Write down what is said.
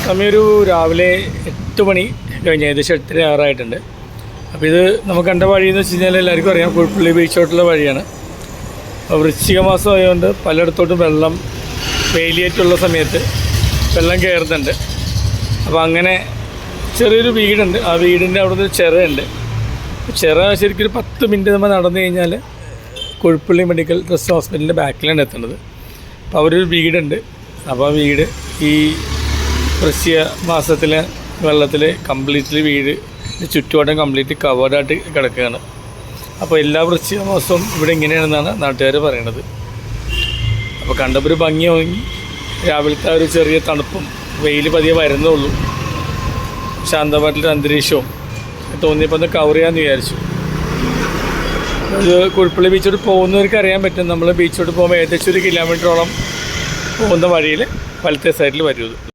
സമയം ഒരു രാവിലെ 8 മണി കഴിഞ്ഞ് ഏകദേശം 8:06 അപ്പോൾ ഇത് നമുക്ക് കണ്ട വഴിയെന്ന് വെച്ച് കഴിഞ്ഞാൽ എല്ലാവർക്കും അറിയാം, കുഴിപ്പള്ളി ബീച്ചോട്ടുള്ള വഴിയാണ്. അപ്പോൾ വൃശ്ചിക മാസം ആയതുകൊണ്ട് പലയിടത്തോട്ടും വെള്ളം വേലിയേറ്റുള്ള സമയത്ത് വെള്ളം കയറുന്നുണ്ട്. അപ്പോൾ അങ്ങനെ ചെറിയൊരു വീടുണ്ട്, ആ വീടിൻ്റെ അവിടെ നിന്ന് ചിറയുണ്ട്. ചിറ ശരിക്കും ഒരു 10 മിനിറ്റ് നമ്മൾ നടന്നു കഴിഞ്ഞാൽ കുഴിപ്പള്ളി മെഡിക്കൽ ട്രസ്റ്റ് ഹോസ്പിറ്റലിൻ്റെ ബാക്കിലാണ് എത്തുന്നത്. അപ്പോൾ അവരൊരു വീടുണ്ട്. അപ്പോൾ ആ വീട് ഈ വൃശ്ചിക മാസത്തിലെ വെള്ളത്തിൽ കംപ്ലീറ്റ്ലി വീട് ചുറ്റുവട്ടം കംപ്ലീറ്റ് കവേർഡായിട്ട് കിടക്കുകയാണ്. അപ്പോൾ എല്ലാ വൃശ്ചിക മാസവും ഇവിടെ ഇങ്ങനെയാണെന്നാണ് നാട്ടുകാർ പറയണത്. അപ്പോൾ കണ്ടപ്പോൾ ഒരു ഭംഗി വാങ്ങി, രാവിലത്തെ ഒരു ചെറിയ തണുപ്പും വെയിൽ പതിയെ വരുന്നുള്ളൂ, ശാന്തമായിട്ടുള്ള അന്തരീക്ഷവും തോന്നിയപ്പോൾ ഒന്ന് കവർ ചെയ്യാമെന്ന് വിചാരിച്ചു. ഇത് കുഴിപ്പള്ളി ബീച്ചോട്ട് പോകുന്നവർക്ക് അറിയാൻ പറ്റും. നമ്മൾ ബീച്ചോട്ട് പോകുമ്പോൾ ഏകദേശം 1 കിലോമീറ്ററോളം പോകുന്ന വഴിയിൽ വലത്തെ സൈഡിൽ വരും.